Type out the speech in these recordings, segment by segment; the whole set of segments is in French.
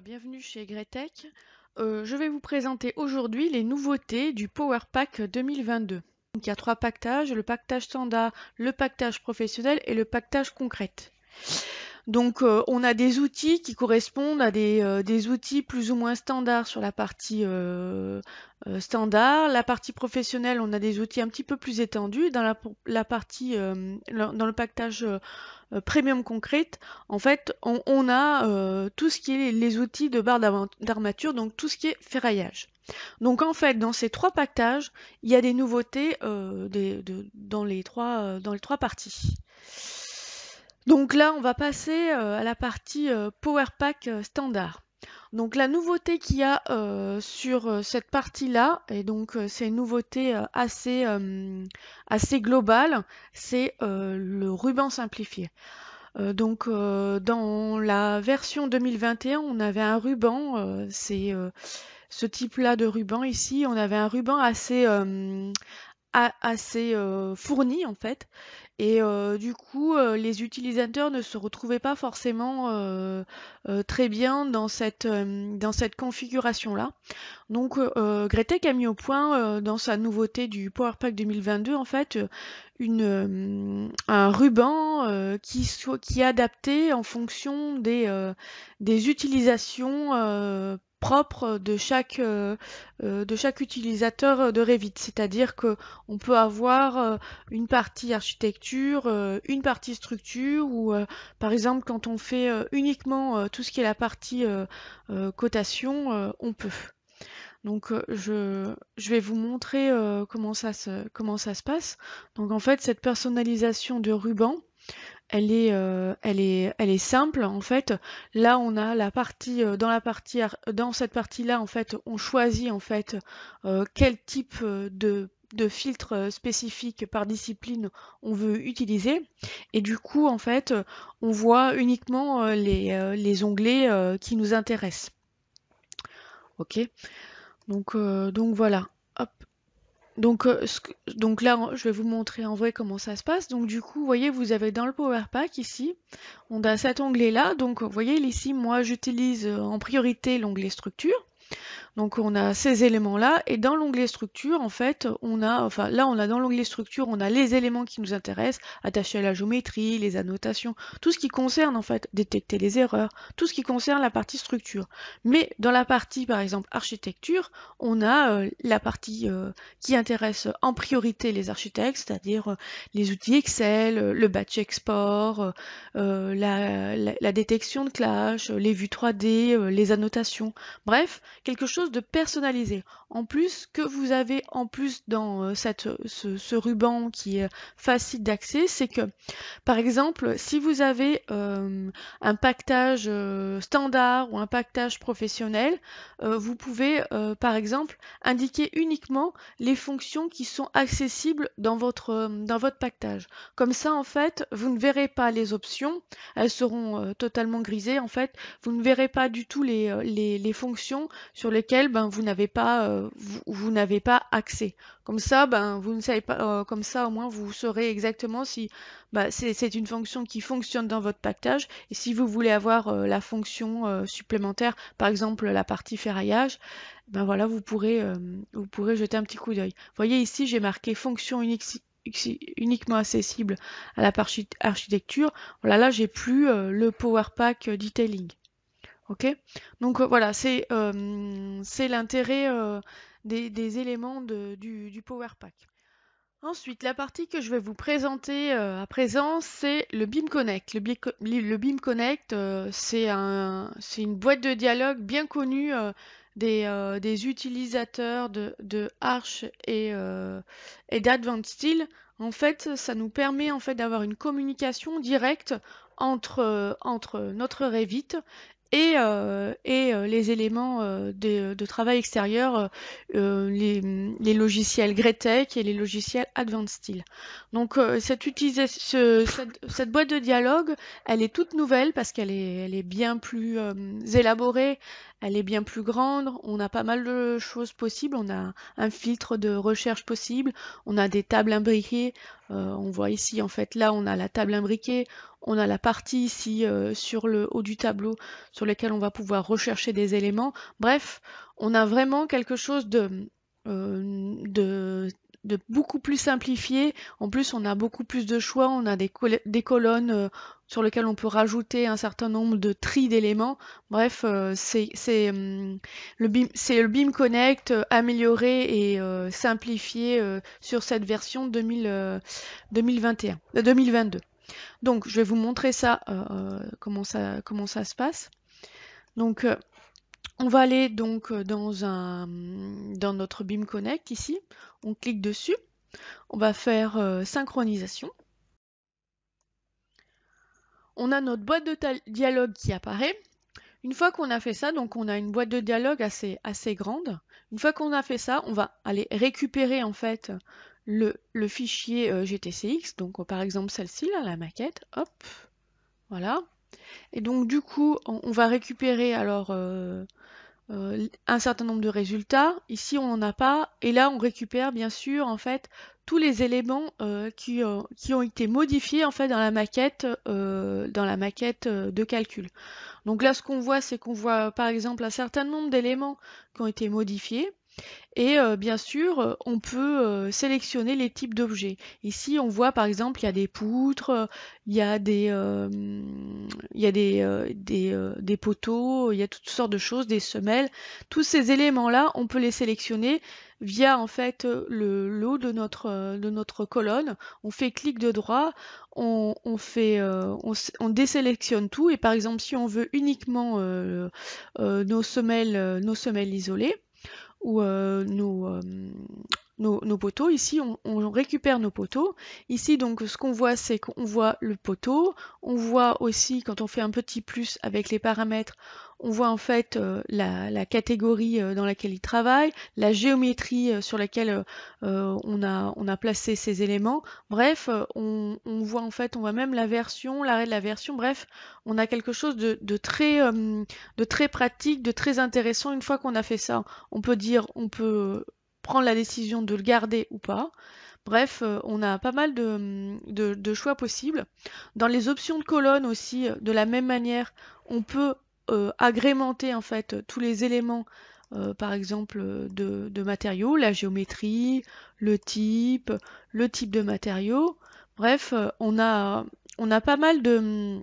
bienvenue chez Gretech. Je vais vous présenter aujourd'hui les nouveautés du Power Pack 2022. Donc, il y a trois pactages, le pactage standard, le pactage professionnel et le pactage concrète. Donc on a des outils qui correspondent à des outils plus ou moins standards sur la partie standard. La partie professionnelle, on a des outils un petit peu plus étendus. Dans la partie, dans le pactage Premium Concrete, en fait, on a tout ce qui est les outils de barre d'armature, donc tout ce qui est ferraillage. Donc en fait, dans ces trois pactages, il y a des nouveautés dans les trois parties. Donc là, on va passer à la partie Power Pack standard. Donc la nouveauté qu'il y a sur cette partie-là, et donc c'est une nouveauté assez globale, c'est le ruban simplifié. Dans la version 2021, on avait un ruban, c'est ce type-là de ruban ici, on avait un ruban assez fourni en fait. Et du coup, les utilisateurs ne se retrouvaient pas forcément très bien dans cette configuration-là. Donc Gretech a mis au point dans sa nouveauté du Power Pack 2022 en fait un ruban qui est adapté en fonction des utilisations propres de chaque utilisateur de Revit. C'est-à-dire que on peut avoir une partie architecture, une partie structure, ou par exemple quand on fait uniquement tout ce qui est la partie cotation, on peut. Donc je vais vous montrer comment ça se passe. Donc en fait cette personnalisation de ruban, elle est simple en fait. Là on a la partie dans cette partie-là en fait on choisit en fait quel type de filtre spécifique par discipline on veut utiliser, et du coup en fait on voit uniquement les onglets qui nous intéressent. Ok, donc voilà. Hop. Donc là, je vais vous montrer en vrai comment ça se passe. Donc du coup, vous voyez, vous avez dans le Power Pack ici, on a cet onglet-là. Donc vous voyez ici, moi j'utilise en priorité l'onglet structure. Donc on a ces éléments-là, et dans l'onglet structure, en fait, on a dans l'onglet structure, on a les éléments qui nous intéressent, attachés à la géométrie, les annotations, tout ce qui concerne en fait détecter les erreurs, tout ce qui concerne la partie structure. Mais dans la partie, par exemple, architecture, on a la partie qui intéresse en priorité les architectes, c'est-à-dire les outils Excel, le batch export, la détection de clash, les vues 3D, les annotations, bref, quelque chose de personnalisé. En plus, que vous avez en plus dans ce ruban qui est facile d'accès, c'est que, par exemple, si vous avez un pactage standard ou un pactage professionnel, vous pouvez, par exemple, indiquer uniquement les fonctions qui sont accessibles dans votre pactage. Comme ça, en fait, vous ne verrez pas les options, elles seront totalement grisées, en fait. Vous ne verrez pas du tout les fonctions sur lesquelles vous n'avez pas accès. Comme ça, vous ne savez pas, comme ça au moins vous saurez exactement si c'est une fonction qui fonctionne dans votre pactage, et si vous voulez avoir la fonction supplémentaire, par exemple la partie ferraillage, voilà, vous pourrez jeter un petit coup d'œil. Vous voyez ici, j'ai marqué fonction uniquement accessible à la partie architecture. Voilà, là j'ai plus le Power Pack Detailing. Ok, donc voilà, c'est l'intérêt des éléments du Power Pack. Ensuite, la partie que je vais vous présenter à présent, c'est le BIM Connect. Le BIM Connect, c'est une boîte de dialogue bien connue des utilisateurs de Arch et d'Advanced Steel. En fait, ça nous permet en fait d'avoir une communication directe entre notre Revit et les éléments de travail extérieur, les logiciels Gretech et les logiciels Advanced Steel. Donc cette boîte de dialogue, elle est toute nouvelle parce qu'elle est bien plus élaborée, elle est bien plus grande, on a pas mal de choses possibles, on a un filtre de recherche possible, on a des tables imbriquées, On voit ici, en fait, là, on a la table imbriquée, on a la partie ici sur le haut du tableau sur lequel on va pouvoir rechercher des éléments. Bref, on a vraiment quelque chose euh, de, de beaucoup plus simplifié. En plus, on a beaucoup plus de choix, on a des colonnes sur lesquelles on peut rajouter un certain nombre de tris d'éléments. Bref, c'est le BIM Connect amélioré et simplifié sur cette version 2022. Donc, je vais vous montrer ça, comment ça se passe. Donc, on va aller donc dans notre BIM Connect ici. On clique dessus. On va faire synchronisation. On a notre boîte de dialogue qui apparaît. Une fois qu'on a fait ça, donc on a une boîte de dialogue assez grande. Une fois qu'on a fait ça, on va aller récupérer en fait le fichier GTCX, donc par exemple celle-ci, là, la maquette, hop, voilà. Et donc du coup, on va récupérer alors un certain nombre de résultats. Ici, on n'en a pas. Et là, on récupère bien sûr en fait tous les éléments qui ont été modifiés en fait dans la maquette de calcul. Donc là, ce qu'on voit, c'est qu'on voit par exemple un certain nombre d'éléments qui ont été modifiés. Et bien sûr, on peut sélectionner les types d'objets. Ici, on voit par exemple, il y a des poutres, il y a des poteaux, il y a toutes sortes de choses, des semelles. Tous ces éléments-là, on peut les sélectionner via en fait le haut de notre colonne. On fait clic de droit, on désélectionne tout. Et par exemple, si on veut uniquement nos semelles isolées, ou nos poteaux. Ici, on récupère nos poteaux. Ici, donc, ce qu'on voit, c'est qu'on voit le poteau. On voit aussi, quand on fait un petit plus avec les paramètres, on voit en fait la catégorie dans laquelle il travaille, la géométrie sur laquelle on a placé ces éléments. Bref, on voit en fait, on voit même la version, l'arrêt de la version. Bref, on a quelque chose de très pratique, de très intéressant. Une fois qu'on a fait ça, on peut prendre la décision de le garder ou pas. Bref, on a pas mal de choix possibles. Dans les options de colonne aussi, de la même manière, on peut agrémenter en fait tous les éléments, par exemple de matériaux, la géométrie, le type de matériaux. Bref, on a pas mal de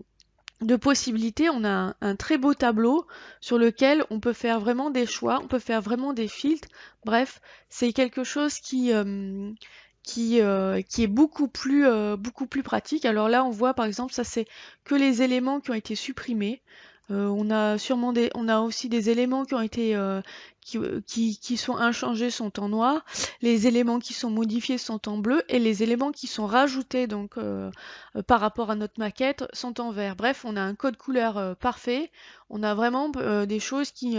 possibilités. On a un très beau tableau sur lequel on peut faire vraiment des choix, on peut faire vraiment des filtres. Bref, c'est quelque chose qui est beaucoup plus pratique. Alors là, on voit par exemple, ça c'est que les éléments qui ont été supprimés. On a aussi des éléments qui ont été qui sont inchangés sont en noir, les éléments qui sont modifiés sont en bleu et les éléments qui sont rajoutés donc par rapport à notre maquette sont en vert. Bref, on a un code couleur parfait. On a vraiment des choses qui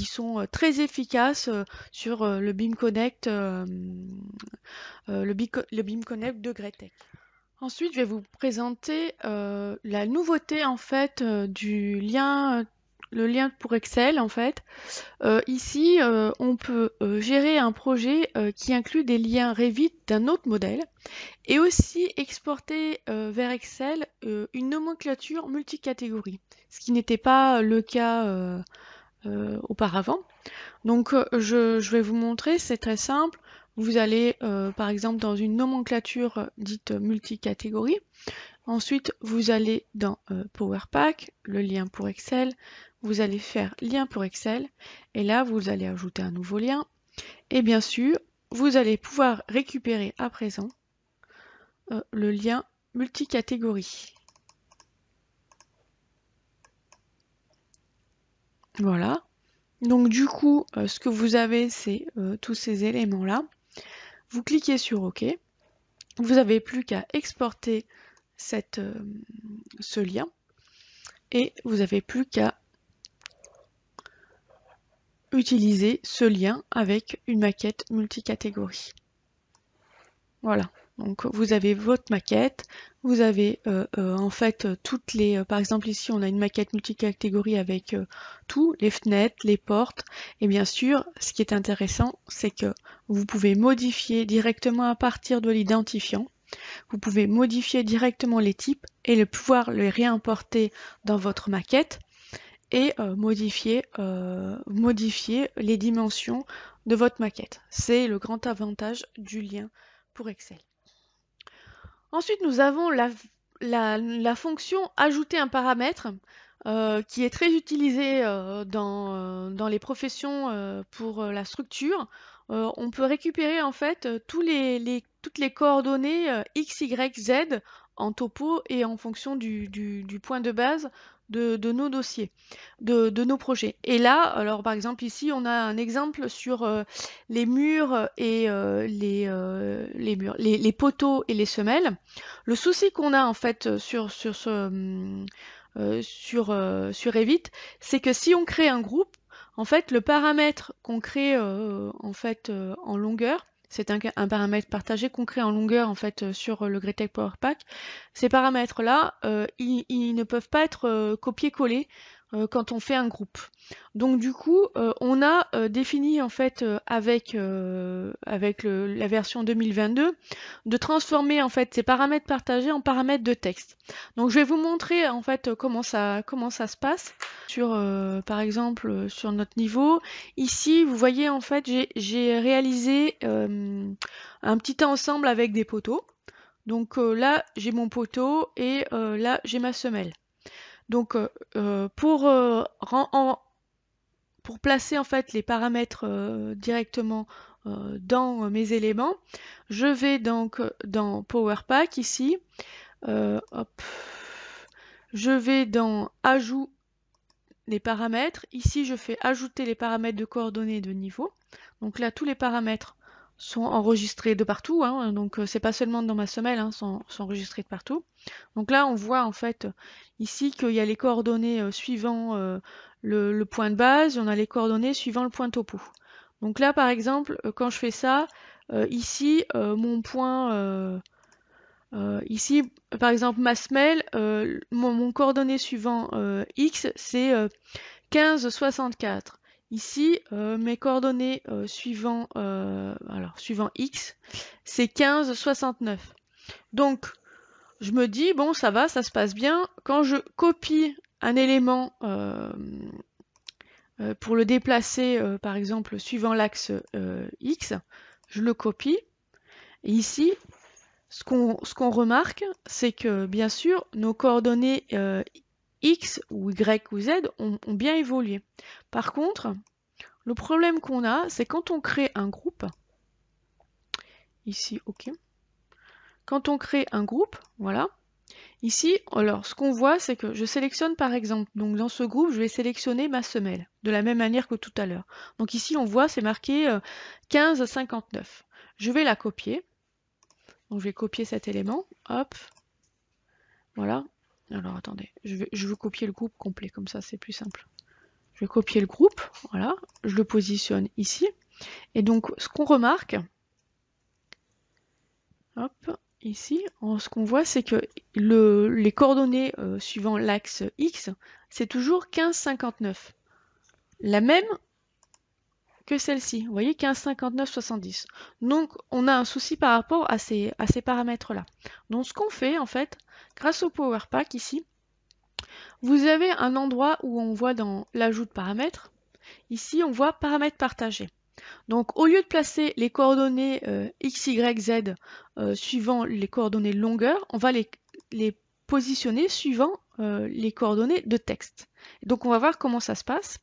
sont très efficaces sur le BIM Connect, le BIM Connect de Greatech. Ensuite, je vais vous présenter la nouveauté en fait du lien, le lien pour Excel en fait. Ici, on peut gérer un projet qui inclut des liens Revit d'un autre modèle et aussi exporter vers Excel une nomenclature multicatégorie, ce qui n'était pas le cas auparavant. Donc je vais vous montrer, c'est très simple. Vous allez par exemple dans une nomenclature dite multicatégorie. Ensuite, vous allez dans PowerPack, le lien pour Excel. Vous allez faire lien pour Excel. Et là, vous allez ajouter un nouveau lien. Et bien sûr, vous allez pouvoir récupérer à présent le lien multicatégorie. Voilà. Donc du coup, ce que vous avez, c'est tous ces éléments-là. Vous cliquez sur OK. Vous n'avez plus qu'à exporter ce lien et vous n'avez plus qu'à utiliser ce lien avec une maquette multicatégorie. Voilà. Donc vous avez votre maquette, vous avez en fait toutes les, par exemple ici on a une maquette multicatégorie avec tout, les fenêtres, les portes, et bien sûr ce qui est intéressant c'est que vous pouvez modifier directement à partir de l'identifiant. Vous pouvez modifier directement les types et pouvoir les réimporter dans votre maquette et modifier les dimensions de votre maquette. C'est le grand avantage du lien pour Excel. Ensuite, nous avons la fonction ajouter un paramètre qui est très utilisée dans les professions pour la structure. On peut récupérer en fait toutes les coordonnées X, Y, Z en topo et en fonction du point de base de nos dossiers, de nos projets. Et là, alors par exemple ici, on a un exemple sur les murs et les poteaux et les semelles. Le souci qu'on a en fait sur Revit, c'est que si on crée un groupe, en fait, le paramètre qu'on crée en longueur, c'est un paramètre partagé qu'on crée en longueur en fait sur le Greatech Power Pack. Ces paramètres-là, ils ne peuvent pas être copiés-collés quand on fait un groupe. Donc du coup, on a défini en fait avec la version 2022 de transformer en fait ces paramètres partagés en paramètres de texte. Donc je vais vous montrer en fait comment ça se passe sur par exemple sur notre niveau. Ici, vous voyez en fait j'ai réalisé un petit ensemble avec des poteaux. Donc là, j'ai mon poteau et là, j'ai ma semelle. Donc pour placer en fait les paramètres directement dans mes éléments, je vais donc dans Power Pack ici, hop, je vais dans Ajout les paramètres. Ici, je fais ajouter les paramètres de coordonnées de niveau. Donc là, tous les paramètres sont enregistrés de partout, hein, donc c'est pas seulement dans ma semelle, hein, sont enregistrés de partout. Donc là, on voit en fait ici qu'il y a les coordonnées suivant le point de base, on a les coordonnées suivant le point topo. Donc là, par exemple, quand je fais ça, ici, mon point, ici, par exemple, ma semelle, mon coordonnée suivant X, c'est 15,64. Ici, mes coordonnées suivant X, c'est 15,69. Donc, je me dis, bon, ça va, ça se passe bien. Quand je copie un élément pour le déplacer, par exemple, suivant l'axe X, je le copie. Et ici, ce qu'on remarque, c'est que, bien sûr, nos coordonnées X ou Y ou Z ont bien évolué. Par contre, le problème qu'on a, c'est quand on crée un groupe, ici, ok, quand on crée un groupe, voilà, ici, alors ce qu'on voit, c'est que je sélectionne par exemple, donc dans ce groupe, je vais sélectionner ma semelle, de la même manière que tout à l'heure. Donc ici, on voit, c'est marqué 15,59. Je vais la copier, donc je vais copier cet élément, hop, voilà. Alors attendez, je veux copier le groupe complet, comme ça c'est plus simple. Je vais copier le groupe, voilà, je le positionne ici. Et donc, ce qu'on remarque, hop, ici, ce qu'on voit, c'est que les coordonnées suivant l'axe X, c'est toujours 15,59. La même que celle-ci. Vous voyez, 15,59,70. Donc, on a un souci par rapport à ces paramètres-là. Donc, ce qu'on fait, en fait, grâce au Power Pack ici, vous avez un endroit où on voit dans l'ajout de paramètres. Ici, on voit paramètres partagés. Donc, au lieu de placer les coordonnées X, Y, Z suivant les coordonnées de longueur, on va les positionner suivant les coordonnées de texte. Et donc, on va voir comment ça se passe.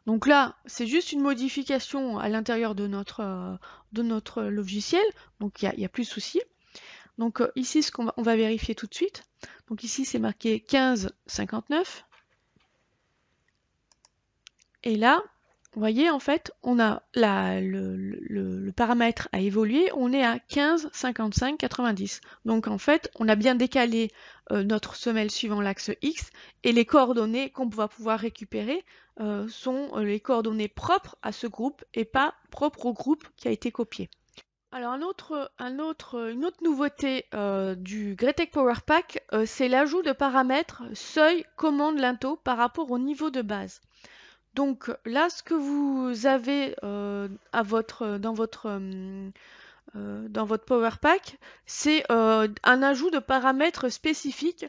Donc là, c'est juste une modification à l'intérieur de notre logiciel, donc il n'y a plus de souci. Donc ici, on va vérifier tout de suite. Donc ici, c'est marqué 15,59. Et là, vous voyez, en fait, on a le paramètre a évolué, on est à 15,55,90. Donc en fait, on a bien décalé notre semelle suivant l'axe X, et les coordonnées qu'on va pouvoir récupérer sont les coordonnées propres à ce groupe et pas propres au groupe qui a été copié. Alors une autre nouveauté du Greatech Power Pack, c'est l'ajout de paramètres seuil, commande, linteau par rapport au niveau de base. Donc là, ce que vous avez dans votre dans votre PowerPack, c'est un ajout de paramètres spécifiques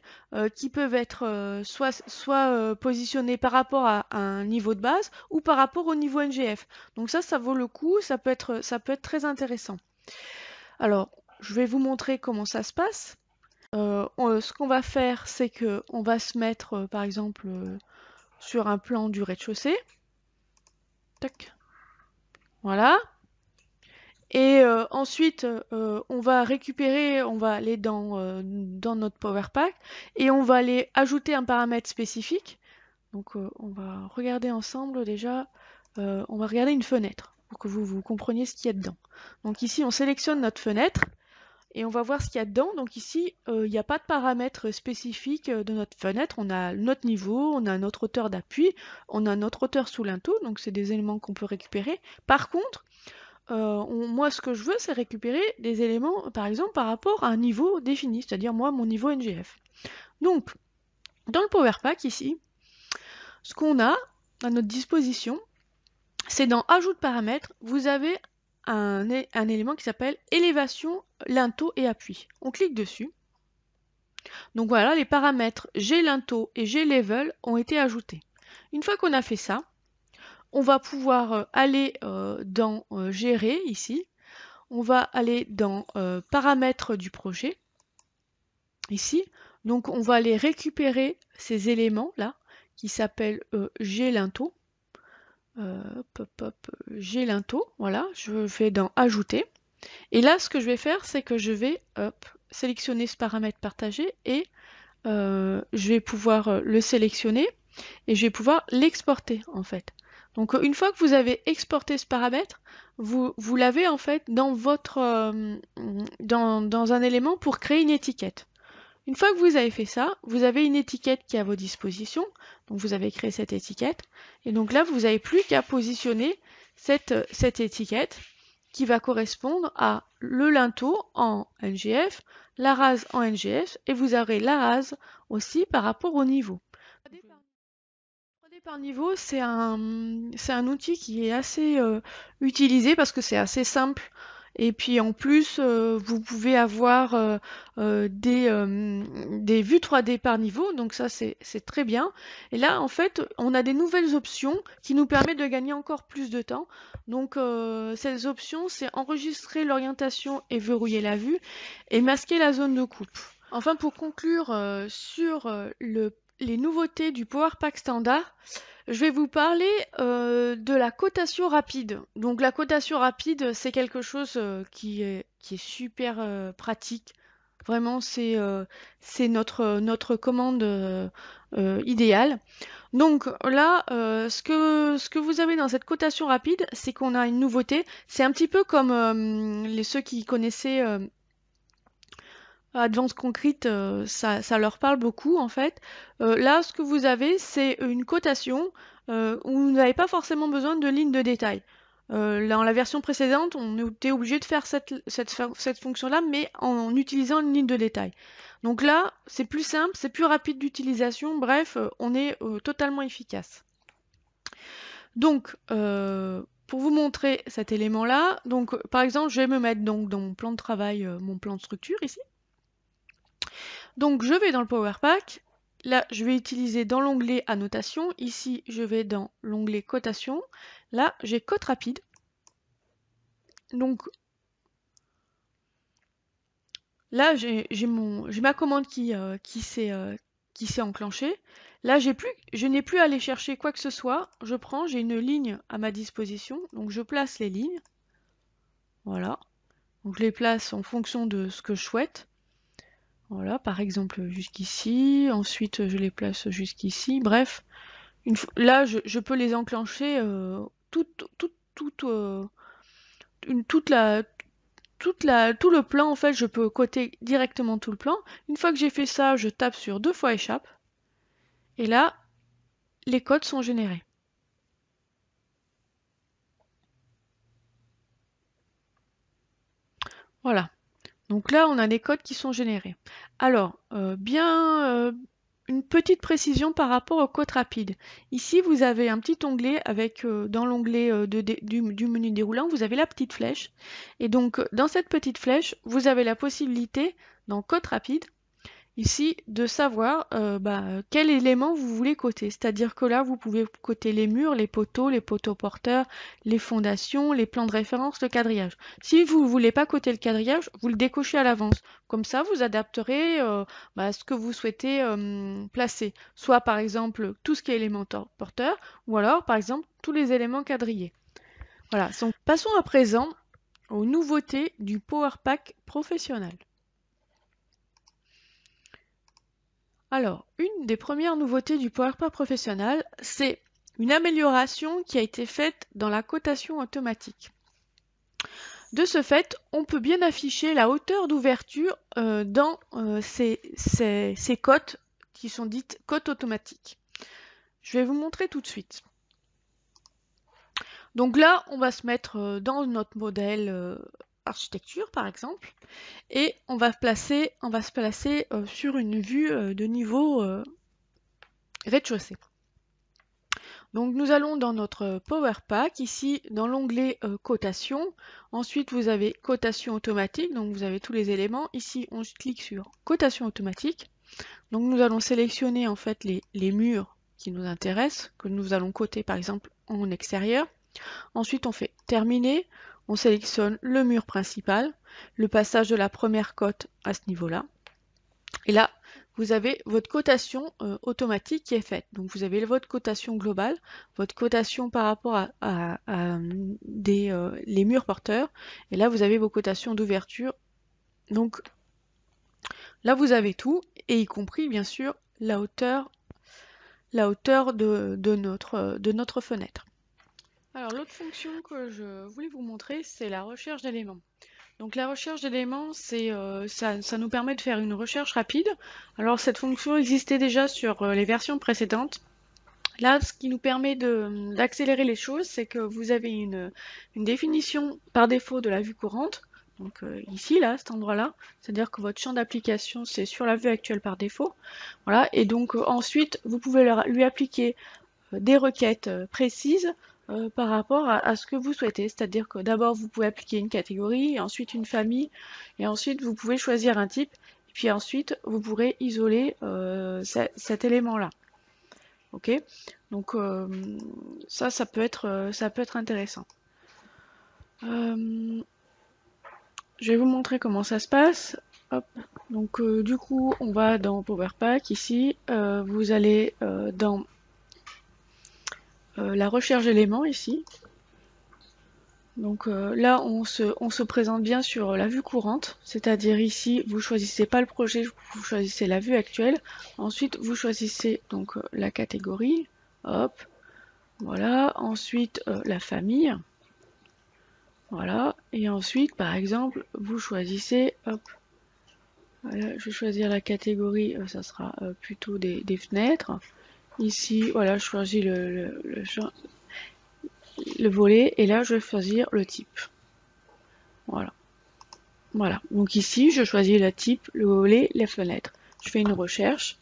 qui peuvent être soit positionnés par rapport à un niveau de base ou par rapport au niveau NGF. Donc ça vaut le coup, ça peut être très intéressant. Alors, je vais vous montrer comment ça se passe. Ce qu'on va faire, c'est que on va se mettre, par exemple, sur un plan du rez-de-chaussée. Tac. Voilà. Et ensuite, on va récupérer, on va aller dans notre PowerPack et on va aller ajouter un paramètre spécifique. Donc, on va regarder ensemble déjà, on va regarder une fenêtre pour que vous compreniez ce qu'il y a dedans. Donc ici, on sélectionne notre fenêtre et on va voir ce qu'il y a dedans. Donc ici, il n'y a pas de paramètre spécifique de notre fenêtre. On a notre niveau, on a notre hauteur d'appui, on a notre hauteur sous linteau. Donc c'est des éléments qu'on peut récupérer. Par contre, moi, ce que je veux, c'est récupérer des éléments, par exemple, par rapport à un niveau défini, c'est-à-dire moi, mon niveau NGF. Donc, dans le PowerPack, ici, ce qu'on a à notre disposition, c'est dans Ajout de paramètres, vous avez un élément qui s'appelle élévation, linteau et appui. On clique dessus. Donc voilà, les paramètres G linteau et G level ont été ajoutés. Une fois qu'on a fait ça, on va pouvoir aller dans Gérer ici. On va aller dans Paramètres du projet, ici. Donc on va aller récupérer ces éléments là, qui s'appellent G linteau. G linteau, voilà, je vais dans Ajouter. Et là, ce que je vais faire, c'est que je vais sélectionner ce paramètre partagé et je vais pouvoir le sélectionner et je vais pouvoir l'exporter en fait. Donc une fois que vous avez exporté ce paramètre, vous l'avez en fait dans votre dans un élément pour créer une étiquette. Une fois que vous avez fait ça, vous avez une étiquette qui est à vos dispositions. Donc vous avez créé cette étiquette. Et donc là, vous n'avez plus qu'à positionner cette étiquette qui va correspondre à le linteau en NGF, la rase en NGF, et vous aurez la rase aussi par rapport au niveau. 3D par niveau, c'est un outil qui est assez utilisé parce que c'est assez simple. Et puis en plus, vous pouvez avoir des vues 3D par niveau, donc ça c'est très bien. Et là, en fait, on a des nouvelles options qui nous permettent de gagner encore plus de temps. Donc ces options, c'est enregistrer l'orientation et verrouiller la vue, et masquer la zone de coupe. Enfin, pour conclure sur les nouveautés du PowerPack standard, je vais vous parler de la cotation rapide. Donc la cotation rapide, c'est quelque chose qui est super pratique. Vraiment, c'est notre commande idéale. Donc là, ce que vous avez dans cette cotation rapide, c'est qu'on a une nouveauté. C'est un petit peu comme ceux qui connaissaient Advanced Concrete, ça leur parle beaucoup en fait. Là, ce que vous avez, c'est une cotation où vous n'avez pas forcément besoin de lignes de détail. Dans la version précédente, on était obligé de faire cette fonction-là, mais en utilisant une ligne de détail. Donc là, c'est plus simple, c'est plus rapide d'utilisation, bref, on est totalement efficace. Donc, pour vous montrer cet élément-là, donc par exemple, je vais me mettre donc dans mon plan de travail, mon plan de structure ici. Donc je vais dans le PowerPack, là je vais utiliser dans l'onglet annotation, ici je vais dans l'onglet cotation, là j'ai cote rapide. Donc là j'ai ma commande qui s'est enclenchée. Là je n'ai plus à aller chercher quoi que ce soit, je prends, j'ai une ligne à ma disposition, donc je place les lignes. Voilà. Donc je les place en fonction de ce que je souhaite. Voilà, par exemple jusqu'ici, ensuite je les place jusqu'ici, bref. Là, je peux les enclencher tout le plan, en fait, je peux coter directement tout le plan. Une fois que j'ai fait ça, je tape sur 2 fois échappe. Et là, les codes sont générés. Voilà. Donc là, on a des codes qui sont générés. Alors, bien une petite précision par rapport au code rapide. Ici, vous avez un petit onglet avec, dans l'onglet du menu déroulant, vous avez la petite flèche. Et donc, dans cette petite flèche, vous avez la possibilité, dans code rapide, ici, de savoir quel élément vous voulez coter. C'est-à-dire que là, vous pouvez coter les murs, les poteaux porteurs, les fondations, les plans de référence, le quadrillage. Si vous ne voulez pas coter le quadrillage, vous le décochez à l'avance. Comme ça, vous adapterez ce que vous souhaitez placer. Soit par exemple tout ce qui est élément porteur, ou alors par exemple tous les éléments quadrillés. Voilà. Donc, passons à présent aux nouveautés du Power Pack professionnel. Alors, une des premières nouveautés du PowerPoint professionnel, c'est une amélioration qui a été faite dans la cotation automatique. De ce fait, on peut bien afficher la hauteur d'ouverture dans ces cotes qui sont dites cotes automatiques. Je vais vous montrer tout de suite. Donc là, on va se mettre dans notre modèle architecture par exemple, et on va se placer sur une vue de niveau rez-de-chaussée. Donc nous allons dans notre Power Pack, ici dans l'onglet cotation. Ensuite vous avez cotation automatique, donc vous avez tous les éléments. Ici on clique sur cotation automatique. Donc nous allons sélectionner en fait les murs qui nous intéressent, que nous allons coter par exemple en extérieur. Ensuite on fait terminer, on sélectionne le mur principal, le passage de la première cote à ce niveau-là. Et là, vous avez votre cotation automatique qui est faite. Donc vous avez votre cotation globale, votre cotation par rapport à les murs porteurs, et là vous avez vos cotations d'ouverture. Donc là vous avez tout, et y compris bien sûr la hauteur de notre fenêtre. Alors l'autre fonction que je voulais vous montrer, c'est la recherche d'éléments. Donc la recherche d'éléments, ça nous permet de faire une recherche rapide. Alors cette fonction existait déjà sur les versions précédentes. Là, ce qui nous permet d'accélérer les choses, c'est que vous avez une définition par défaut de la vue courante. Donc ici, là, cet endroit-là, c'est-à-dire que votre champ d'application, c'est sur la vue actuelle par défaut. Voilà, et donc ensuite, vous pouvez lui appliquer des requêtes précises par rapport à ce que vous souhaitez. C'est-à-dire que d'abord, vous pouvez appliquer une catégorie, ensuite une famille, et ensuite, vous pouvez choisir un type, et puis ensuite, vous pourrez isoler cet élément-là. Ok? Donc, ça peut être intéressant. Je vais vous montrer comment ça se passe. Hop. Donc, du coup, on va dans Power Pack, ici. Vous allez dans la recherche d'éléments ici. Donc là, on se présente bien sur la vue courante, c'est-à-dire ici, vous choisissez pas le projet, vous choisissez la vue actuelle. Ensuite, vous choisissez donc la catégorie, hop, voilà. Ensuite, la famille, voilà. Et ensuite, par exemple, vous choisissez, hop, voilà, je vais choisir la catégorie, ça sera plutôt des fenêtres. Ici, voilà, je choisis le volet, et là je vais choisir le type. Voilà. Voilà. Donc ici, je choisis le type, le volet, les fenêtres. Je fais une recherche.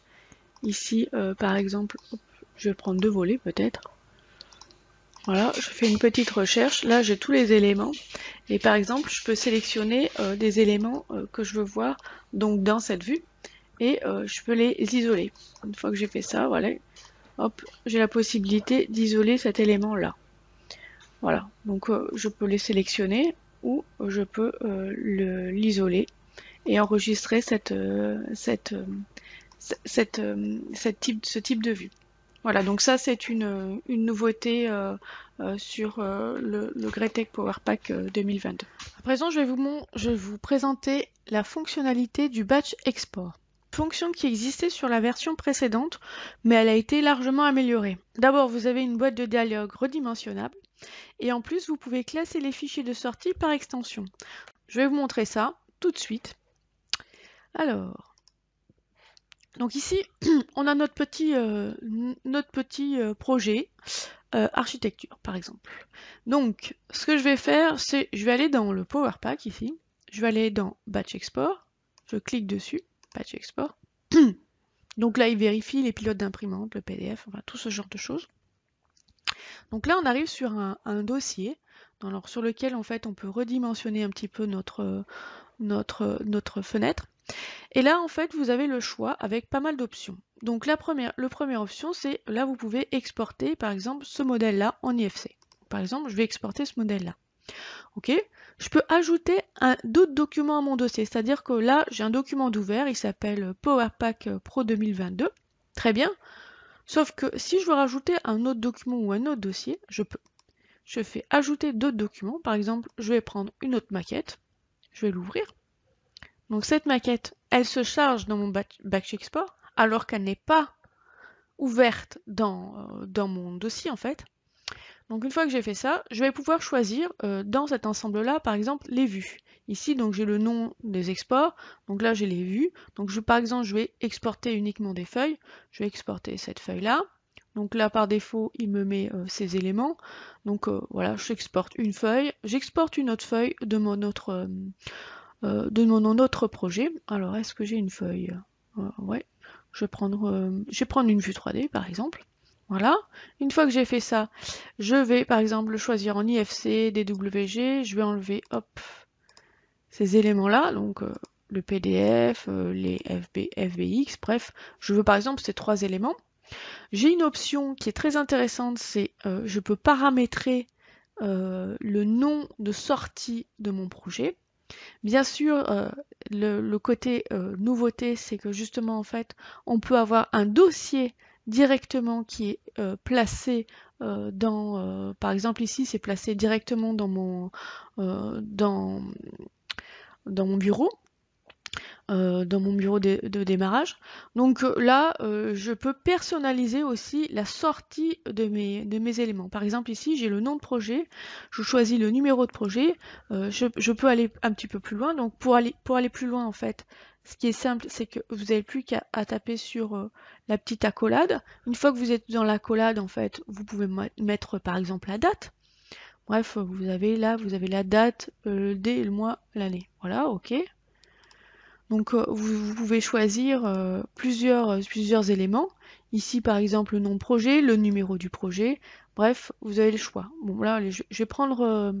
Ici, par exemple, je vais prendre 2 volets peut-être. Voilà, je fais une petite recherche. Là, j'ai tous les éléments. Et par exemple, je peux sélectionner des éléments que je veux voir donc dans cette vue. Et je peux les isoler. Une fois que j'ai fait ça, voilà, hop, j'ai la possibilité d'isoler cet élément-là. Voilà, donc je peux les sélectionner ou je peux l'isoler et enregistrer ce type de vue. Voilà, donc ça c'est une nouveauté sur le Greatech Power Pack 2022. À présent, je vais vous présenter la fonctionnalité du batch export. Fonction qui existait sur la version précédente, mais elle a été largement améliorée. D'abord, vous avez une boîte de dialogue redimensionnable, et en plus, vous pouvez classer les fichiers de sortie par extension. Je vais vous montrer ça tout de suite. Alors, donc ici, on a notre petit projet architecture, par exemple. Donc, ce que je vais faire, c'est, je vais aller dans le Power Pack ici. Je vais aller dans Batch Export. Je clique dessus, Batch Export. Donc là, il vérifie les pilotes d'imprimante, le PDF, enfin tout ce genre de choses. Donc là, on arrive sur un dossier sur lequel en fait on peut redimensionner un petit peu notre fenêtre. Et là, en fait, vous avez le choix avec pas mal d'options. Donc la première option, c'est là, vous pouvez exporter, par exemple, ce modèle-là en IFC. Par exemple, je vais exporter ce modèle-là. Ok. Je peux ajouter d'autres documents à mon dossier, c'est-à-dire que là, j'ai un document d'ouvert, il s'appelle PowerPack Pro 2022. Très bien. Sauf que si je veux rajouter un autre document ou un autre dossier, je peux. Je fais ajouter d'autres documents. Par exemple, je vais prendre une autre maquette. Je vais l'ouvrir. Donc cette maquette, elle se charge dans mon batch export alors qu'elle n'est pas ouverte dans mon dossier en fait. Donc une fois que j'ai fait ça, je vais pouvoir choisir dans cet ensemble-là, par exemple, les vues. Ici, donc j'ai le nom des exports. Donc là, j'ai les vues. Donc par exemple, je vais exporter uniquement des feuilles. Je vais exporter cette feuille-là. Donc là, par défaut, il me met ces éléments. Donc voilà, j'exporte une feuille. J'exporte une autre feuille de mon autre projet. Alors, est-ce que j'ai une feuille? Ouais. Je vais prendre une vue 3D, par exemple. Voilà. Une fois que j'ai fait ça, je vais par exemple le choisir en IFC, DWG. Je vais enlever hop, ces éléments-là, donc le PDF, les FBX, bref. Je veux par exemple ces 3 éléments. J'ai une option qui est très intéressante, c'est je peux paramétrer le nom de sortie de mon projet. Bien sûr, le côté nouveauté, c'est que justement, en fait, on peut avoir un dossier directement qui est placé par exemple ici, c'est placé directement dans mon bureau. Dans mon bureau de démarrage. Donc là, je peux personnaliser aussi la sortie de mes éléments. Par exemple, ici, j'ai le nom de projet, je choisis le numéro de projet, je peux aller un petit peu plus loin. Donc pour aller plus loin, en fait, ce qui est simple, c'est que vous n'avez plus qu'à taper sur la petite accolade. Une fois que vous êtes dans l'accolade, en fait, vous pouvez mettre par exemple la date. Bref, vous avez la date, le dé, le mois, l'année. Voilà, ok. Donc vous pouvez choisir plusieurs éléments. Ici par exemple le nom de projet, le numéro du projet. Bref, vous avez le choix. Bon là, je vais prendre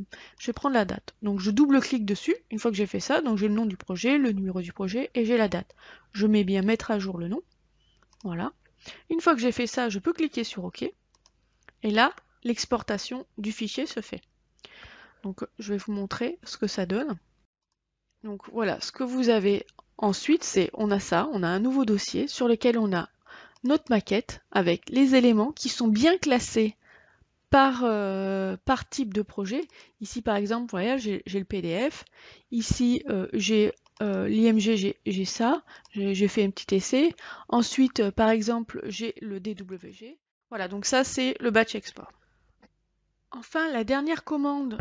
la date. Donc je double-clique dessus. Une fois que j'ai fait ça, donc j'ai le nom du projet, le numéro du projet et j'ai la date. Je mets bien mettre à jour le nom. Voilà. Une fois que j'ai fait ça, je peux cliquer sur OK. Et là, l'exportation du fichier se fait. Donc je vais vous montrer ce que ça donne. Donc voilà, ce que vous avez ensuite, c'est on a un nouveau dossier sur lequel on a notre maquette avec les éléments qui sont bien classés par type de projet. Ici par exemple, voilà, j'ai le PDF. Ici j'ai l'IMG, j'ai ça. J'ai fait un petit essai. Ensuite, par exemple, j'ai le DWG. Voilà, donc ça c'est le batch export. Enfin, la dernière commande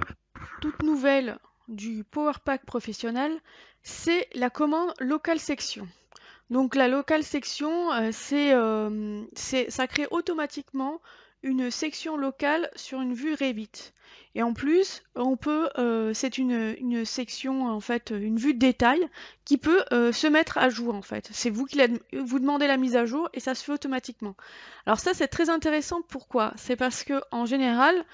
toute nouvelle du PowerPack professionnel, c'est la commande local section. Donc la local section, ça crée automatiquement une section locale sur une vue Revit. Et en plus, c'est une section, en fait, une vue de détail qui peut se mettre à jour, en fait. C'est vous qui vous demandez la mise à jour et ça se fait automatiquement. Alors ça, c'est très intéressant. Pourquoi? C'est parce que en général,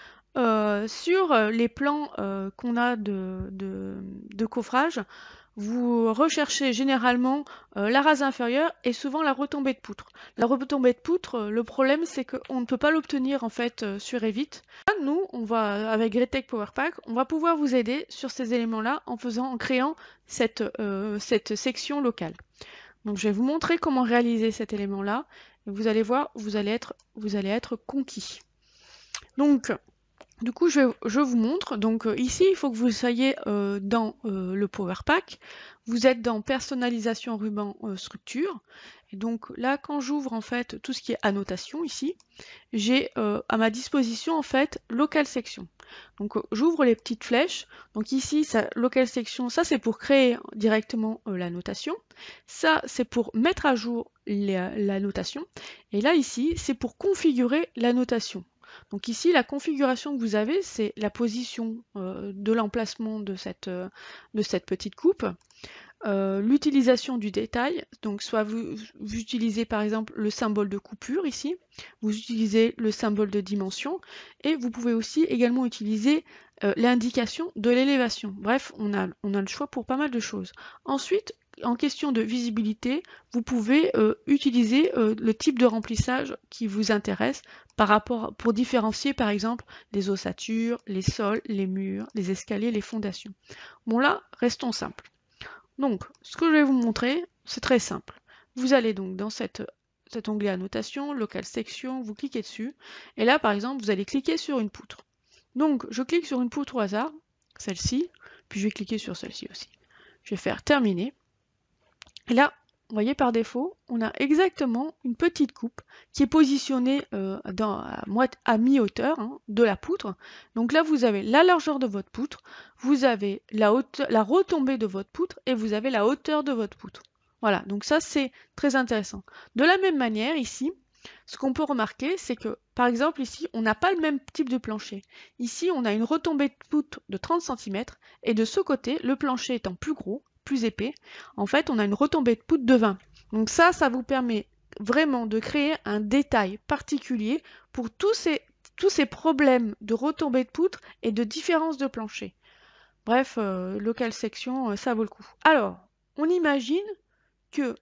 sur les plans qu'on a de coffrage, vous recherchez généralement la rase inférieure et souvent la retombée de poutre. La retombée de poutre, le problème c'est qu'on ne peut pas l'obtenir en fait sur Revit. Là, nous, avec Greatech PowerPack, on va pouvoir vous aider sur ces éléments-là en créant cette section locale. Donc je vais vous montrer comment réaliser cet élément-là. Vous allez voir, vous allez être conquis. Donc du coup, je vous montre. Donc ici, il faut que vous soyez dans le PowerPack. Vous êtes dans personnalisation ruban structure. Et donc là, quand j'ouvre en fait tout ce qui est annotation ici, j'ai à ma disposition en fait local section. Donc j'ouvre les petites flèches. Donc ici, local section, ça c'est pour créer directement la notation. Ça c'est pour mettre à jour la notation. Et là ici, c'est pour configurer la notation. Donc ici, la configuration que vous avez, c'est la position de l'emplacement de cette petite coupe. l'utilisation du détail, donc soit vous utilisez par exemple le symbole de coupure ici, vous utilisez le symbole de dimension, et vous pouvez aussi également utiliser l'indication de l'élévation. Bref, on a le choix pour pas mal de choses. Ensuite, en question de visibilité, vous pouvez utiliser le type de remplissage qui vous intéresse pour différencier par exemple les ossatures, les sols, les murs, les escaliers, les fondations. Bon là, restons simples. Donc, ce que je vais vous montrer, c'est très simple. Vous allez donc dans cet onglet annotation, local section, vous cliquez dessus, et là par exemple, vous allez cliquer sur une poutre. Donc, je clique sur une poutre au hasard, celle-ci, puis je vais cliquer sur celle-ci aussi. Je vais faire terminer. Et là, vous voyez par défaut, on a exactement une petite coupe qui est positionnée à mi-hauteur de la poutre. Donc là, vous avez la largeur de votre poutre, vous avez la retombée de votre poutre et vous avez la hauteur de votre poutre. Voilà, donc ça c'est très intéressant. De la même manière, ici, ce qu'on peut remarquer, c'est que, par exemple, ici, on n'a pas le même type de plancher. Ici, on a une retombée de poutre de 30 cm, et de ce côté, le plancher étant plus gros, plus épais, en fait, on a une retombée de poutre de 20. Donc ça vous permet vraiment de créer un détail particulier pour tous ces problèmes de retombée de poutre et de différence de plancher. Bref, local section, ça vaut le coup. Alors, on imagine que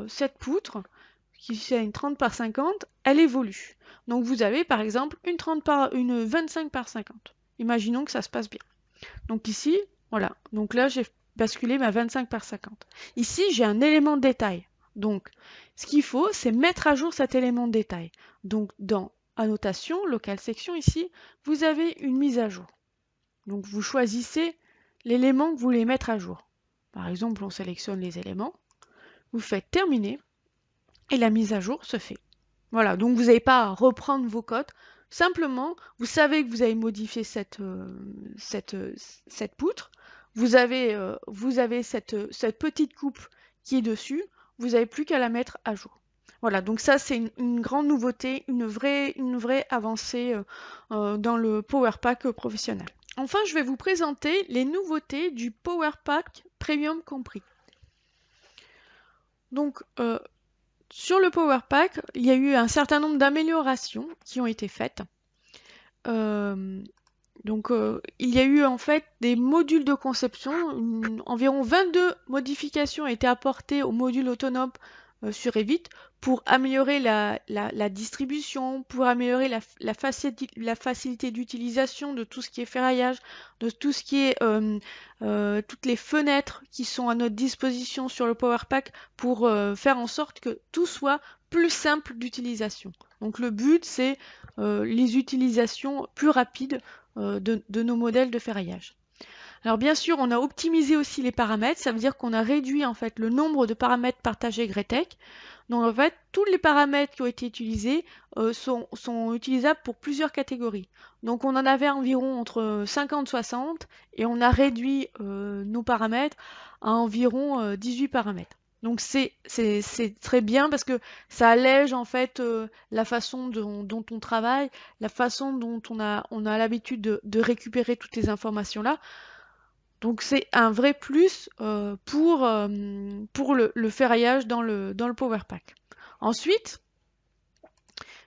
cette poutre, qui est une 30 par 50, elle évolue. Donc vous avez par exemple une 25 par 50. Imaginons que ça se passe bien. Donc ici, voilà. Donc là, j'ai basculé ma 25 par 50. Ici, j'ai un élément de détail. Donc, ce qu'il faut, c'est mettre à jour cet élément de détail. Donc, dans Annotation, Local Section, ici, vous avez une mise à jour. Donc, vous choisissez l'élément que vous voulez mettre à jour. Par exemple, on sélectionne les éléments. Vous faites Terminer. Et la mise à jour se fait. Voilà, donc vous n'avez pas à reprendre vos codes. Simplement, vous savez que vous avez modifié cette poutre. Vous avez cette petite coupe qui est dessus. Vous n'avez plus qu'à la mettre à jour. Voilà, donc ça c'est une grande nouveauté, une vraie avancée dans le Power Pack professionnel. Enfin, je vais vous présenter les nouveautés du Power Pack Premium compris. Donc, sur le Power Pack, il y a eu un certain nombre d'améliorations qui ont été faites. Il y a eu en fait des modules de conception. Environ 22 modifications ont été apportées au module autonome sur Revit pour améliorer la distribution, pour améliorer la facilité d'utilisation de tout ce qui est ferraillage, de tout ce qui est toutes les fenêtres qui sont à notre disposition sur le Power Pack pour faire en sorte que tout soit plus simple d'utilisation. Donc le but, c'est les utilisations plus rapides de nos modèles de ferraillage. Alors bien sûr, on a optimisé aussi les paramètres, ça veut dire qu'on a réduit en fait le nombre de paramètres partagés Gretec. Donc en fait, tous les paramètres qui ont été utilisés sont utilisables pour plusieurs catégories. Donc on en avait environ entre 50-60 et on a réduit nos paramètres à environ 18 paramètres. Donc c'est très bien parce que ça allège en fait la façon dont on travaille, la façon dont on a l'habitude de récupérer toutes les informations là. Donc c'est un vrai plus pour le ferraillage dans le Power Pack. Ensuite,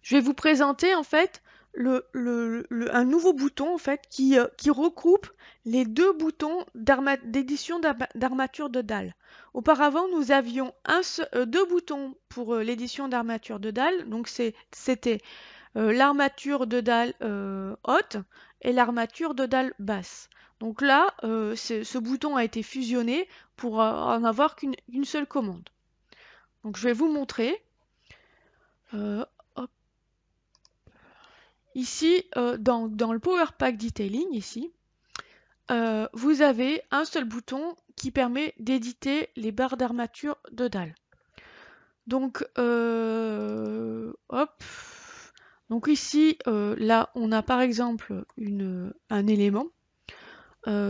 je vais vous présenter en fait un nouveau bouton en fait qui regroupe les deux boutons d'édition d'armature de dalle. Auparavant, nous avions deux boutons pour l'édition d'armature de dalle. Donc c'était l'armature de dalle haute et l'armature de dalle basse. Donc là, ce bouton a été fusionné pour en avoir qu'une seule commande. Donc je vais vous montrer. Hop. Ici, dans le Power Pack Detailing, ici, vous avez un seul bouton qui permet d'éditer les barres d'armature de dalle. Donc, hop. Donc ici, là, on a par exemple un élément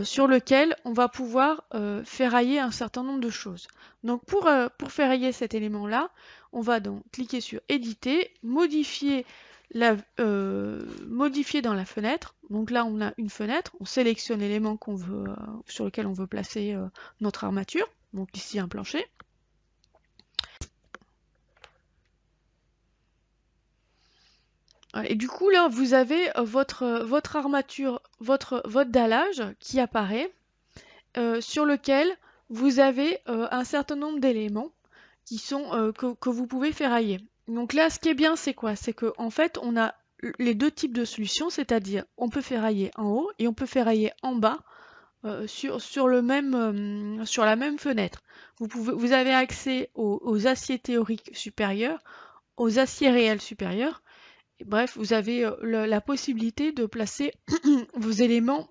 sur lequel on va pouvoir ferrailler un certain nombre de choses. Donc pour ferrailler cet élément-là, on va donc cliquer sur Éditer, modifier dans la fenêtre. Donc là, on a une fenêtre, on sélectionne l'élément sur lequel on veut placer notre armature. Donc ici un plancher. Et du coup là vous avez votre armature, votre dallage qui apparaît, sur lequel vous avez un certain nombre d'éléments qui sont que vous pouvez ferrailler. Donc là, ce qui est bien, c'est quoi? C'est que en fait, on a les deux types de solutions, c'est-à-dire on peut ferrailler en haut et on peut ferrailler en bas sur la même fenêtre. Vous avez accès aux aciers théoriques supérieurs, aux aciers réels supérieurs. Et bref, vous avez la possibilité de placer vos éléments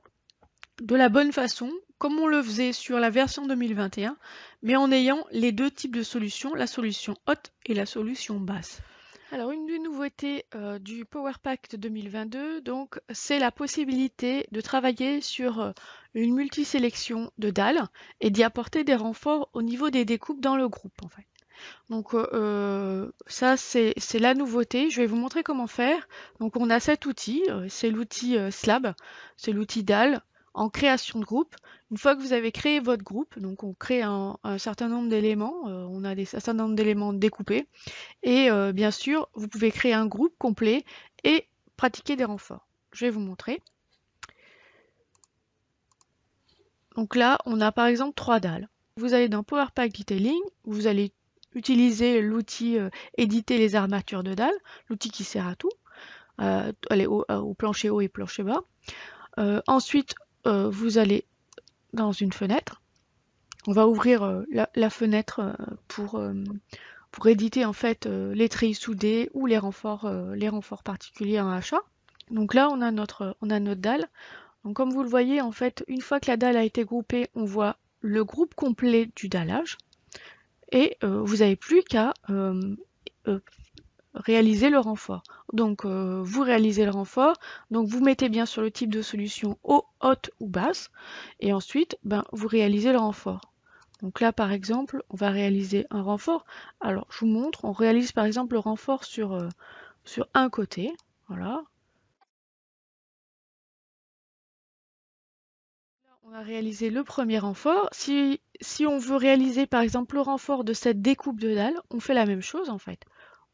de la bonne façon, comme on le faisait sur la version 2021, mais en ayant les deux types de solutions, la solution haute et la solution basse. Alors une des nouveautés du Power Pack de 2022, donc, c'est la possibilité de travailler sur une multisélection de dalles et d'y apporter des renforts au niveau des découpes dans le groupe en fait. Donc ça c'est la nouveauté. Je vais vous montrer comment faire. Donc on a cet outil, c'est l'outil Slab, c'est l'outil dalle en création de groupe. Une fois que vous avez créé votre groupe, donc on crée un certain nombre d'éléments, on a un certain nombre d'éléments découpés, et bien sûr vous pouvez créer un groupe complet et pratiquer des renforts. Je vais vous montrer. Donc là on a par exemple 3 dalles. Vous allez dans Power Pack Detailing, vous allez utiliser l'outil éditer les armatures de dalles, l'outil qui sert à tout, aller au plancher haut et plancher bas. Ensuite, vous allez dans une fenêtre. On va ouvrir la fenêtre pour éditer en fait les treillis soudés ou les renforts particuliers en achat. Donc là, on a notre dalle. Donc comme vous le voyez, en fait, une fois que la dalle a été groupée, on voit le groupe complet du dallage. Et vous n'avez plus qu'à réaliser le renfort. Donc vous réalisez le renfort, donc vous mettez bien sur le type de solution haute ou basse, et ensuite vous réalisez le renfort. Donc là par exemple, on va réaliser un renfort. Alors je vous montre, on réalise par exemple le renfort sur un côté, voilà. On a réalisé le premier renfort. Si on veut réaliser par exemple le renfort de cette découpe de dalle, on fait la même chose en fait.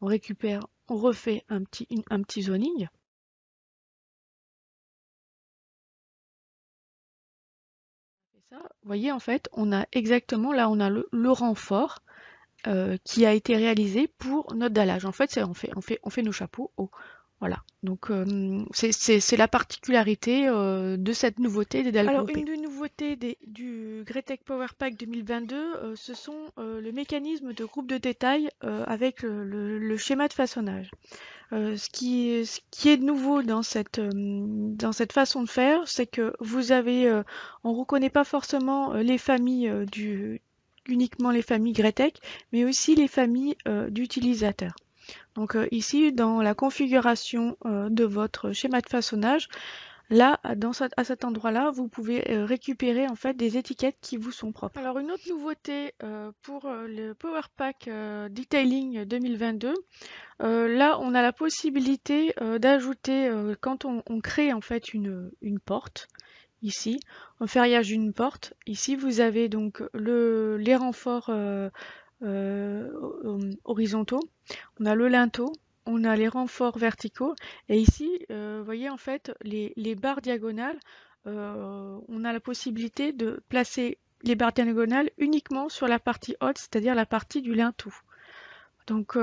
On récupère, on refait un petit zoning. Ça, vous voyez en fait, on a exactement, là on a le renfort qui a été réalisé pour notre dallage. En fait, on fait nos chapeaux hauts. Voilà, donc c'est la particularité de cette nouveauté des dalles groupées. Alors, une des nouveautés du Greatech Power Pack 2022, ce sont le mécanisme de groupe de détail avec le schéma de façonnage. Ce qui est nouveau dans cette façon de faire, c'est que vous avez, on ne reconnaît pas forcément les familles uniquement les familles Greatech, mais aussi les familles d'utilisateurs. Donc ici, dans la configuration de votre schéma de façonnage, là, à cet endroit-là, vous pouvez récupérer en fait des étiquettes qui vous sont propres. Alors une autre nouveauté pour le Power Pack Detailing 2022, là on a la possibilité d'ajouter, quand on crée en fait une porte, ici, un ferriage d'une porte, ici vous avez donc les renforts horizontaux, on a le linteau, on a les renforts verticaux, et ici, vous voyez en fait les barres diagonales, on a la possibilité de placer les barres diagonales uniquement sur la partie haute, c'est-à-dire la partie du linteau. Donc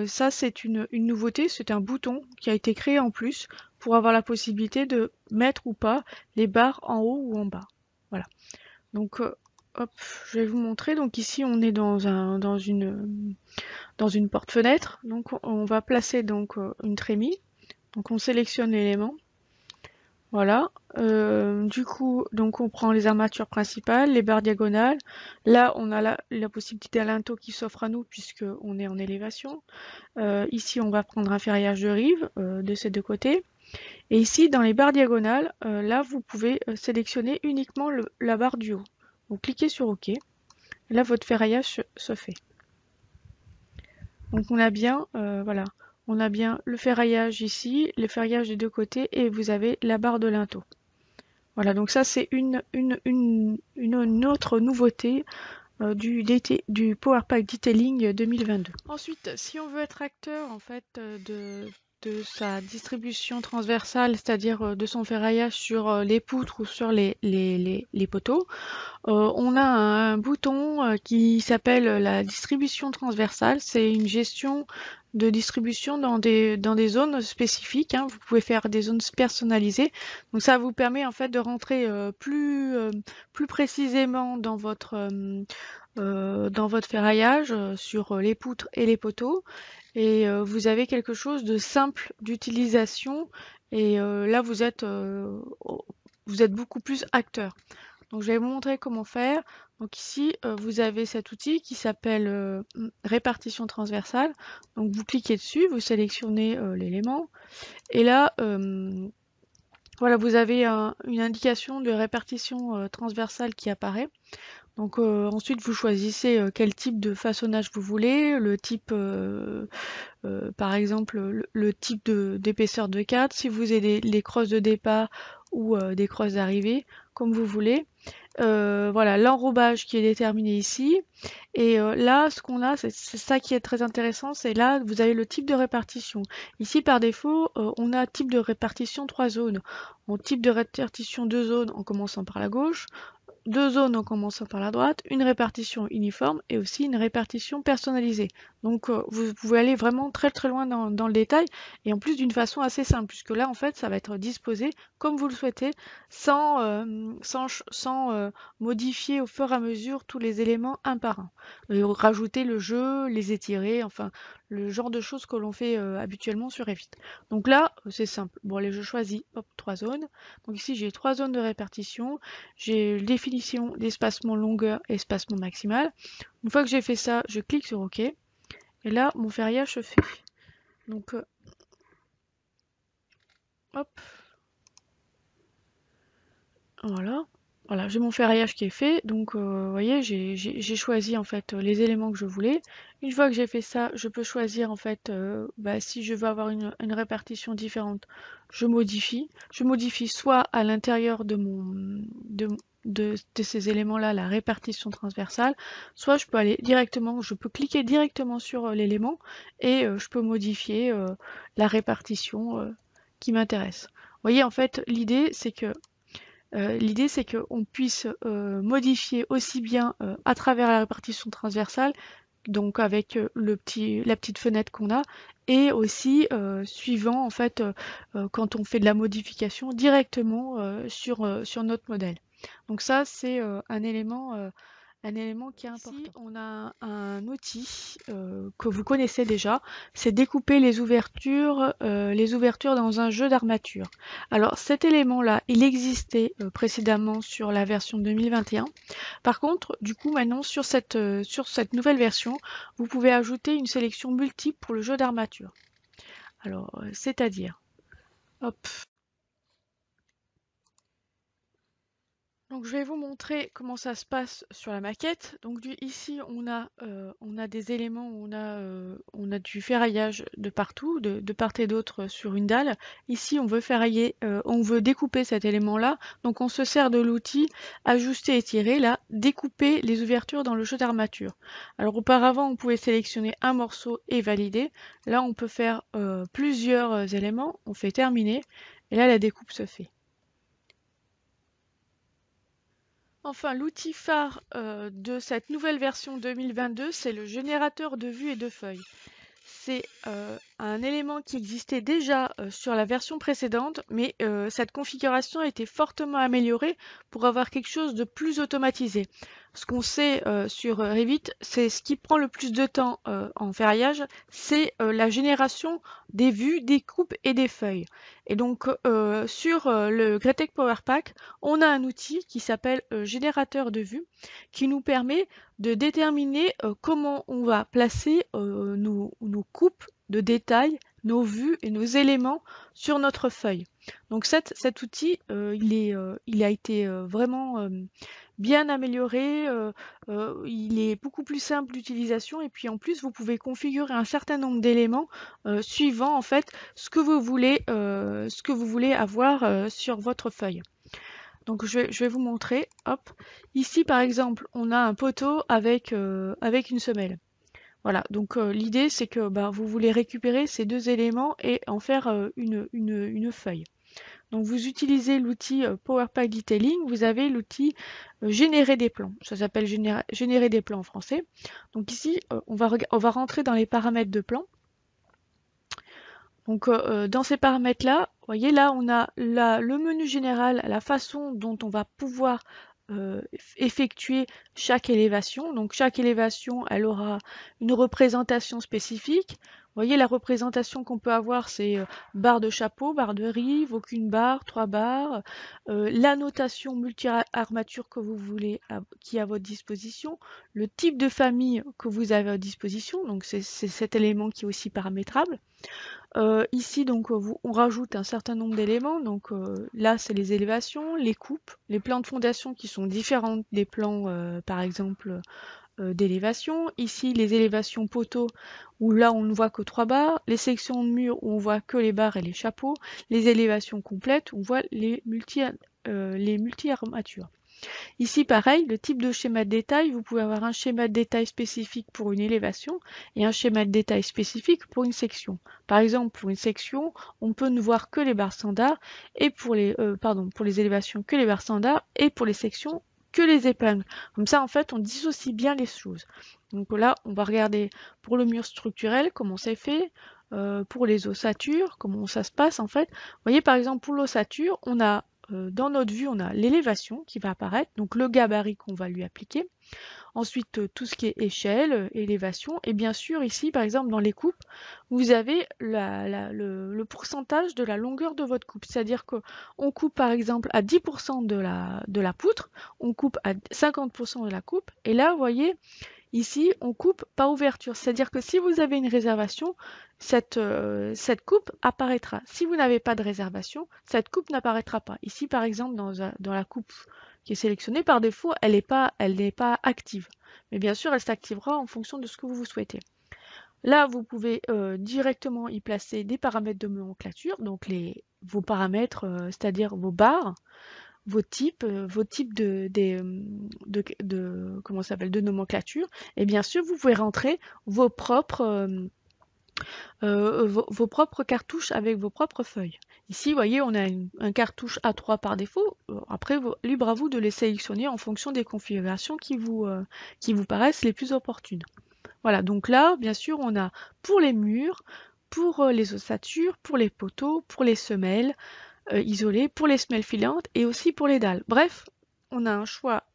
ça c'est une nouveauté, c'est un bouton qui a été créé en plus pour avoir la possibilité de mettre ou pas les barres en haut ou en bas. Voilà. Donc hop, je vais vous montrer. Donc ici on est dans une porte-fenêtre. Donc on va placer donc une trémie. Donc on sélectionne l'élément. Voilà. Du coup, donc on prend les armatures principales, les barres diagonales. Là, on a la possibilité à linteau qui s'offre à nous puisque on est en élévation. Ici, on va prendre un ferraillage de rive de ces deux côtés. Et ici, dans les barres diagonales, là, vous pouvez sélectionner uniquement la barre du haut. Vous cliquez sur OK. Là, votre ferraillage se fait. Donc on a bien, voilà, on a bien le ferraillage ici, le ferraillage des deux côtés, et vous avez la barre de linteau. Voilà, donc ça c'est une autre nouveauté du PowerPack Detailing 2022. Ensuite, si on veut être acteur en fait de sa distribution transversale, c'est-à-dire de son ferraillage sur les poutres ou sur les poteaux, on a un bouton qui s'appelle la distribution transversale. C'est une gestion de distribution dans des zones spécifiques, hein. Vous pouvez faire des zones personnalisées. Donc ça vous permet en fait de rentrer plus précisément dans votre ferraillage sur les poutres et les poteaux. Et vous avez quelque chose de simple d'utilisation. Et là, vous êtes beaucoup plus acteur. Donc je vais vous montrer comment faire. Donc ici, vous avez cet outil qui s'appelle répartition transversale. Donc vous cliquez dessus, vous sélectionnez l'élément. Et là, voilà, vous avez une indication de répartition transversale qui apparaît. Donc ensuite, vous choisissez quel type de façonnage vous voulez, le type, par exemple, le type d'épaisseur de cadre, si vous avez des crosses de départ ou des crosses d'arrivée, comme vous voulez. Voilà, l'enrobage qui est déterminé ici. Et là, ce qu'on a, c'est ça qui est très intéressant, c'est là, vous avez le type de répartition. Ici, par défaut, on a type de répartition 3 zones. En type de répartition 2 zones, en commençant par la gauche. 2 zones en commençant par la droite, une répartition uniforme et aussi une répartition personnalisée. Donc vous pouvez aller vraiment très très loin dans le détail et en plus d'une façon assez simple puisque là en fait ça va être disposé comme vous le souhaitez sans modifier au fur et à mesure tous les éléments un par un. Rajouter le jeu, les étirer, enfin le genre de choses que l'on fait habituellement sur Revit. Donc là c'est simple. Bon allez, je choisis 3 zones. Donc ici j'ai 3 zones de répartition. J'ai définition d'espacement longueur et espacement maximal. Une fois que j'ai fait ça, je clique sur OK. Et là, mon ferraillage se fait. Donc, hop. Voilà. Voilà, j'ai mon ferraillage qui est fait. Donc, vous voyez, j'ai choisi en fait les éléments que je voulais. Une fois que j'ai fait ça, je peux choisir en fait si je veux avoir une répartition différente, je modifie. Je modifie soit à l'intérieur de ces éléments-là la répartition transversale, soit je peux cliquer directement sur l'élément et je peux modifier la répartition qui m'intéresse. Vous voyez, en fait, l'idée, c'est qu'on puisse modifier aussi bien à travers la répartition transversale, donc avec la petite fenêtre qu'on a, et aussi suivant en fait quand on fait de la modification directement sur notre modèle. Donc ça, c'est un élément qui est important. Ici, on a un outil que vous connaissez déjà, c'est découper les ouvertures dans un jeu d'armature. Alors cet élément-là, il existait précédemment sur la version 2021. Par contre, du coup, maintenant sur cette nouvelle version, vous pouvez ajouter une sélection multiple pour le jeu d'armature. Alors, c'est-à-dire, hop. Donc je vais vous montrer comment ça se passe sur la maquette. Donc ici on a des éléments, on a du ferraillage de partout, de part et d'autre sur une dalle. Ici on veut ferrailler, on veut découper cet élément-là. Donc on se sert de l'outil ajuster et tirer, là, découper les ouvertures dans le jeu d'armature. Alors auparavant on pouvait sélectionner un morceau et valider. Là on peut faire plusieurs éléments, on fait terminer et là la découpe se fait. Enfin, l'outil phare de cette nouvelle version 2022, c'est le générateur de vues et de feuilles. C'est un élément qui existait déjà sur la version précédente, mais cette configuration a été fortement améliorée pour avoir quelque chose de plus automatisé. Ce qu'on sait sur Revit, c'est ce qui prend le plus de temps en ferraillage, c'est la génération des vues, des coupes et des feuilles. Et donc sur le Greatech PowerPack, on a un outil qui s'appelle générateur de vues, qui nous permet de déterminer comment on va placer nos coupes de détails, nos vues et nos éléments sur notre feuille. Donc cet outil, il a été vraiment bien amélioré, il est beaucoup plus simple d'utilisation et puis en plus vous pouvez configurer un certain nombre d'éléments suivant en fait ce que vous voulez avoir sur votre feuille. Donc je vais vous montrer. Hop. Ici par exemple, on a un poteau avec, avec une semelle. Voilà, donc l'idée c'est que bah, vous voulez récupérer ces deux éléments et en faire une feuille. Donc vous utilisez l'outil PowerPack Detailing, vous avez l'outil générer des plans. Ça s'appelle générer des plans en français. Donc ici, on va rentrer dans les paramètres de plan. Donc dans ces paramètres-là, vous voyez là, on a le menu général, la façon dont on va pouvoir effectuer chaque élévation. Donc chaque élévation, elle aura une représentation spécifique. Vous voyez, la représentation qu'on peut avoir, c'est barre de chapeau, barre de rive, aucune barre, 3 barres, la notation multi-armature que vous voulez, qui est à votre disposition, le type de famille que vous avez à disposition, donc c'est cet élément qui est aussi paramétrable. Ici, donc, on rajoute un certain nombre d'éléments. Donc là, c'est les élévations, les coupes, les plans de fondation qui sont différents des plans, par exemple, d'élévation. Ici, les élévations poteaux, où là, on ne voit que 3 barres. Les sections de mur, où on voit que les barres et les chapeaux. Les élévations complètes, où on voit les multi-armatures. Ici, pareil, le type de schéma de détail, vous pouvez avoir un schéma de détail spécifique pour une élévation et un schéma de détail spécifique pour une section. Par exemple, pour une section, on peut ne voir que les barres standards et pour les élévations que les barres standards et pour les sections que les épingles. Comme ça, en fait, on dissocie bien les choses. Donc là, on va regarder pour le mur structurel, comment c'est fait, pour les ossatures, comment ça se passe en fait. Vous voyez, par exemple, pour l'ossature, on a dans notre vue, on a l'élévation qui va apparaître, donc le gabarit qu'on va lui appliquer. Ensuite, tout ce qui est échelle, élévation. Et bien sûr, ici, par exemple, dans les coupes, vous avez le pourcentage de la longueur de votre coupe. C'est-à-dire qu'on coupe, par exemple, à 10% de la poutre, on coupe à 50% de la coupe. Et là, vous voyez, ici, on coupe par ouverture. C'est-à-dire que si vous avez une réservation, cette coupe apparaîtra. Si vous n'avez pas de réservation, cette coupe n'apparaîtra pas. Ici, par exemple, dans la coupe qui est sélectionnée, par défaut, elle n'est pas active. Mais bien sûr, elle s'activera en fonction de ce que vous souhaitez. Là, vous pouvez directement y placer des paramètres de nomenclature, donc vos paramètres, c'est-à-dire vos barres, vos types comment ça s'appelle, de nomenclature. Et bien sûr, vous pouvez rentrer vos propres cartouches avec vos propres feuilles. Ici, vous voyez, on a un cartouche A3 par défaut. Après, libre à vous de les sélectionner en fonction des configurations qui vous paraissent les plus opportunes. Voilà, donc là, bien sûr, on a pour les murs, pour les ossatures, pour les poteaux, pour les semelles isolées, pour les semelles filantes et aussi pour les dalles. Bref, on a un choix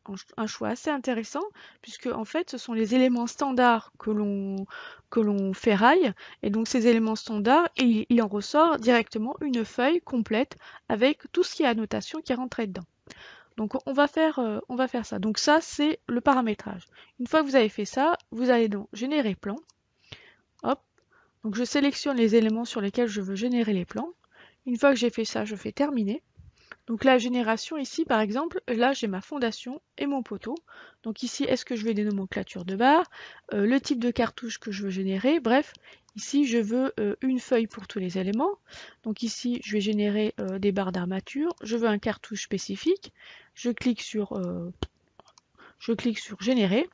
assez intéressant puisque en fait ce sont les éléments standards que l'on ferraille et donc ces éléments standards il en ressort directement une feuille complète avec tout ce qui est annotation qui est rentré dedans. Donc on va faire ça. Donc ça c'est le paramétrage. Une fois que vous avez fait ça, vous allez donc générer plan. Hop. Donc je sélectionne les éléments sur lesquels je veux générer les plans. Une fois que j'ai fait ça, je fais terminer. Donc la génération ici, par exemple, là j'ai ma fondation et mon poteau. Donc ici, est-ce que je veux des nomenclatures de barres, le type de cartouche que je veux générer, bref, ici je veux une feuille pour tous les éléments. Donc ici, je vais générer des barres d'armature, je veux un cartouche spécifique, je clique sur générer,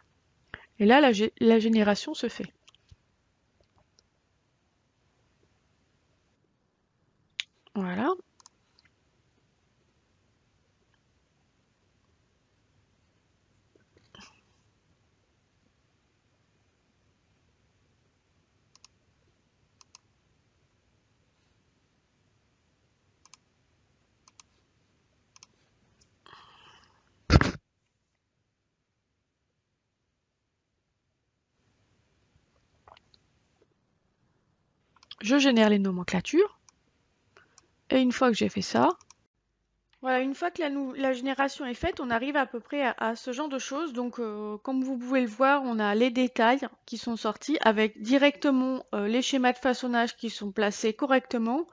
et là la génération se fait. Voilà. Je génère les nomenclatures. Et une fois que j'ai fait ça, voilà, une fois que la génération est faite, on arrive à peu près à ce genre de choses. Donc, comme vous pouvez le voir, on a les détails qui sont sortis avec directement les schémas de façonnage qui sont placés correctement.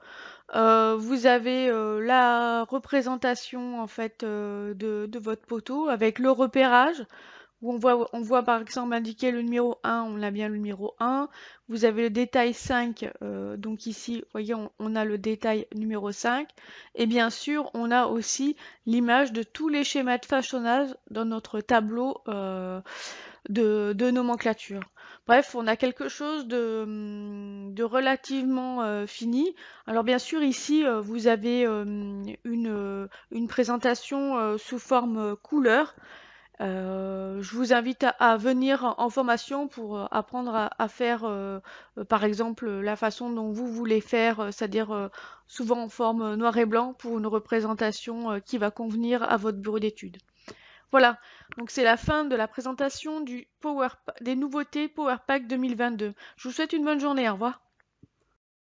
Vous avez la représentation en fait de votre poteau avec le repérage où on voit par exemple indiqué le numéro 1, on a bien le numéro 1. Vous avez le détail 5, donc ici, vous voyez, on a le détail numéro 5. Et bien sûr, on a aussi l'image de tous les schémas de façonnage dans notre tableau de nomenclature. Bref, on a quelque chose de relativement fini. Alors bien sûr, ici, vous avez une présentation sous forme couleur. Je vous invite à venir en formation pour apprendre à faire, par exemple, la façon dont vous voulez faire, c'est-à-dire souvent en forme noir et blanc pour une représentation qui va convenir à votre bureau d'études. Voilà, donc c'est la fin de la présentation des nouveautés Power Pack 2022. Je vous souhaite une bonne journée, au revoir.